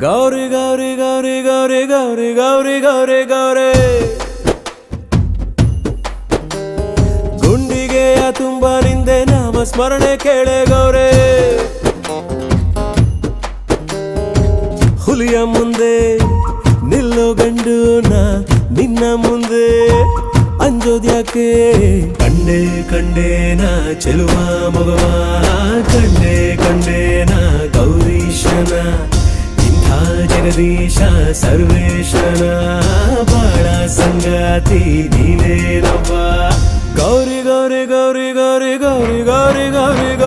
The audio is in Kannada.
ಗೌರಿ ಗೌರಿ ಗೌರಿ ಗೌರಿ ಗೌರಿ ಗೌರಿ ಗೌರಿ ಗೌರಿ ಗುಂಡಿಗೆಯ ತುಂಬ ನಿಂದೆ ನಾಮ ಸ್ಮರಣೆ ಕೇಳೆ ಗೌರೆ ಹುಲಿಯ ಮುಂದೆ ನಿಲ್ಲೋ ಗಂಡು ನಾ ನಿನ್ನ ಮುಂದೆ ಅಂಜೋದ್ಯಾಕೆ ಕಂಡೆ ಕಂಡೇನ ಚೆಲುವ ಮಗವ ಕಂಡೆ ಕಂಡೇನ ಗೌರೀಶನ ಇಂಥ ಜಗದೀಶ ಸರ್ವೇಶನ ಬಾಳ ಸಂಗಾತಿ ನೀವೇ